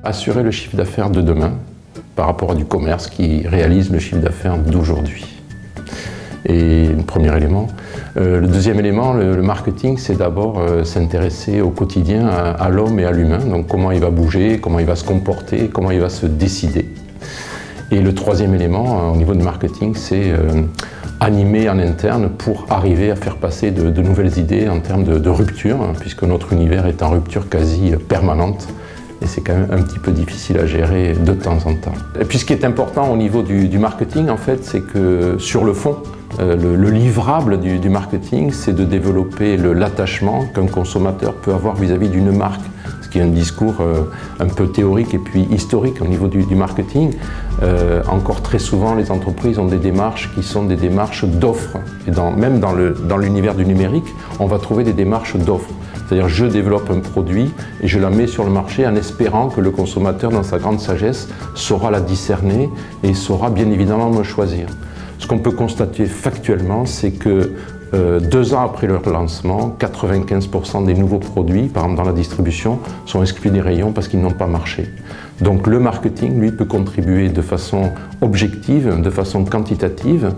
Assurer le chiffre d'affaires de demain par rapport à du commerce qui réalise le chiffre d'affaires d'aujourd'hui. Et le premier élément. Le deuxième élément, le marketing, c'est d'abord s'intéresser au quotidien à l'homme et à l'humain. Donc comment il va bouger, comment il va se comporter, comment il va se décider. Et le troisième élément, au niveau du marketing, c'est animer en interne pour arriver à faire passer de nouvelles idées en termes de rupture, puisque notre univers est en rupture quasi permanente. Et c'est quand même un petit peu difficile à gérer de temps en temps. Et puis ce qui est important au niveau du marketing, en fait, c'est que sur le fond, le livrable du marketing, c'est de développer l'attachement qu'un consommateur peut avoir vis-à-vis d'une marque. Ce qui est un discours un peu théorique et puis historique au niveau du marketing. Encore très souvent, les entreprises ont des démarches qui sont des démarches d'offres. Et même dans l'univers du numérique, on va trouver des démarches d'offres. C'est-à-dire je développe un produit et je la mets sur le marché en espérant que le consommateur, dans sa grande sagesse, saura la discerner et saura bien évidemment me choisir. Ce qu'on peut constater factuellement, c'est que 2 ans après leur lancement, 95% des nouveaux produits, par exemple dans la distribution, sont exclus des rayons parce qu'ils n'ont pas marché. Donc le marketing, lui, peut contribuer de façon objective, de façon quantitative,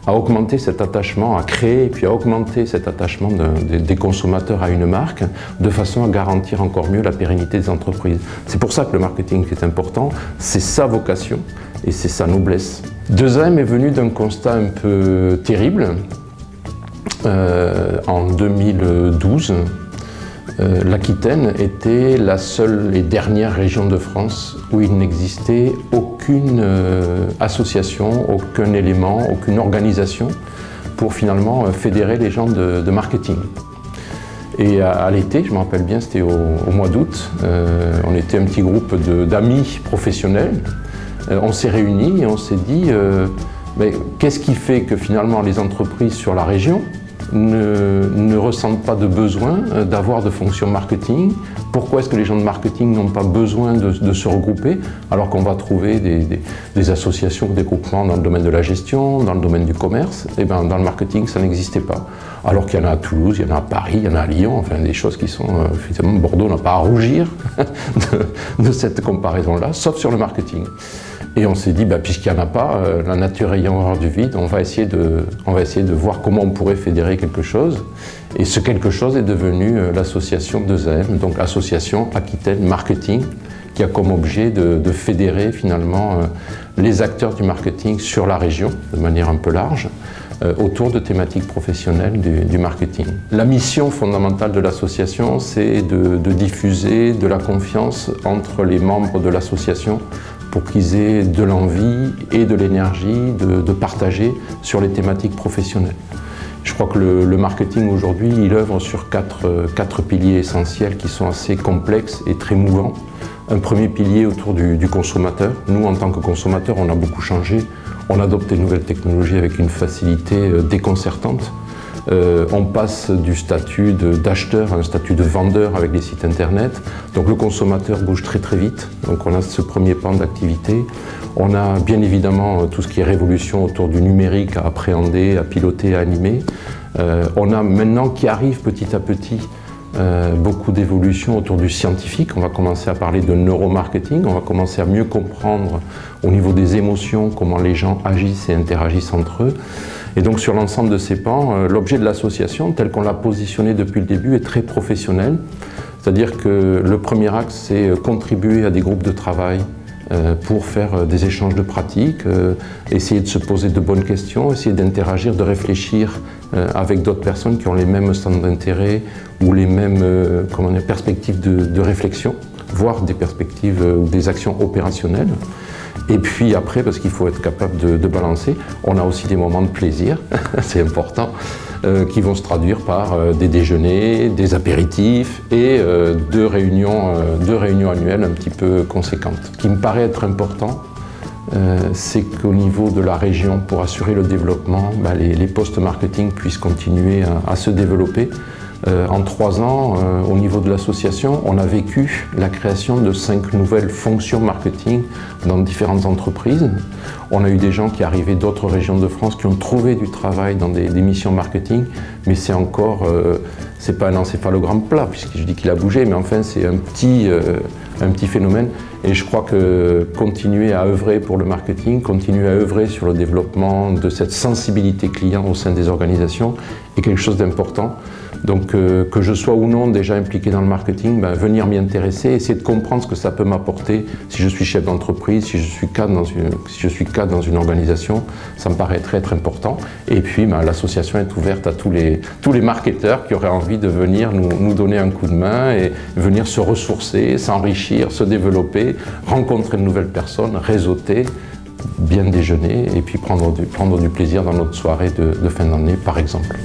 à augmenter cet attachement, à créer et puis à augmenter cet attachement des consommateurs à une marque, de façon à garantir encore mieux la pérennité des entreprises. C'est pour ça que le marketing est important, c'est sa vocation et c'est sa noblesse. 2AM est venu d'un constat un peu terrible. En 2012, l'Aquitaine était la seule et dernière région de France où il n'existait aucune association, aucun élément, aucune organisation pour finalement fédérer les gens de marketing. Et à l'été, je me rappelle bien, c'était au mois d'août, on était un petit groupe d'amis professionnels. On s'est réunis et on s'est dit mais qu'est-ce qui fait que finalement les entreprises sur la région ne ressentent pas de besoin d'avoir de fonctions marketing? Pourquoi est-ce que les gens de marketing n'ont pas besoin de se regrouper alors qu'on va trouver des associations, des groupements dans le domaine de la gestion, dans le domaine du commerce? Et bien dans le marketing, ça n'existait pas. Alors qu'il y en a à Toulouse, il y en a à Paris, il y en a à Lyon, enfin des choses qui sont, effectivement, Bordeaux n'a pas à rougir de cette comparaison-là, sauf sur le marketing. Et on s'est dit, puisqu'il n'y en a pas, la nature ayant horreur du vide, on va essayer de voir comment on pourrait fédérer quelque chose. Et ce quelque chose est devenu l'association 2AM, donc Association Aquitaine Marketing, qui a comme objet de fédérer finalement les acteurs du marketing sur la région, de manière un peu large, autour de thématiques professionnelles du marketing. La mission fondamentale de l'association, c'est de diffuser de la confiance entre les membres de l'association pour qu'ils aient de l'envie et de l'énergie de partager sur les thématiques professionnelles. Je crois que le marketing aujourd'hui, il œuvre sur quatre piliers essentiels qui sont assez complexes et très mouvants. Un premier pilier autour du consommateur. Nous, en tant que consommateurs, on a beaucoup changé. On adopte les nouvelles technologies avec une facilité déconcertante. On passe du statut d'acheteur à un statut de vendeur avec les sites internet. Donc le consommateur bouge très très vite. Donc on a ce premier pan d'activité. On a bien évidemment tout ce qui est révolution autour du numérique à appréhender, à piloter, à animer. On a maintenant qui arrive petit à petit beaucoup d'évolutions autour du scientifique. On va commencer à parler de neuromarketing. On va commencer à mieux comprendre au niveau des émotions comment les gens agissent et interagissent entre eux. Et donc sur l'ensemble de ces pans, l'objet de l'association, tel qu'on l'a positionné depuis le début, est très professionnel. C'est-à-dire que le premier axe, c'est contribuer à des groupes de travail pour faire des échanges de pratiques, essayer de se poser de bonnes questions, essayer d'interagir, de réfléchir avec d'autres personnes qui ont les mêmes centres d'intérêt ou les mêmes perspectives de réflexion, voire des perspectives ou des actions opérationnelles. Et puis après, parce qu'il faut être capable de balancer, on a aussi des moments de plaisir, c'est important, qui vont se traduire par des déjeuners, des apéritifs et deux réunions annuelles un petit peu conséquentes. Ce qui me paraît être important, c'est qu'au niveau de la région, pour assurer le développement, les postes marketing puissent continuer à se développer. En 3 ans, au niveau de l'association, on a vécu la création de 5 nouvelles fonctions marketing dans différentes entreprises. On a eu des gens qui arrivaient d'autres régions de France qui ont trouvé du travail dans des missions marketing, mais c'est encore, c'est pas un encéphalogramme plat, puisque je dis qu'il a bougé, mais enfin c'est un petit phénomène. Et je crois que continuer à œuvrer pour le marketing, continuer à œuvrer sur le développement de cette sensibilité client au sein des organisations est quelque chose d'important. Donc que je sois ou non déjà impliqué dans le marketing, venir m'y intéresser, essayer de comprendre ce que ça peut m'apporter si je suis chef d'entreprise, si je suis cadre dans une organisation, ça me paraît très important. Et puis l'association est ouverte à tous les marketeurs qui auraient envie de venir nous donner un coup de main et venir se ressourcer, s'enrichir, se développer, rencontrer de nouvelles personnes, réseauter, bien déjeuner et puis prendre du plaisir dans notre soirée de fin d'année par exemple.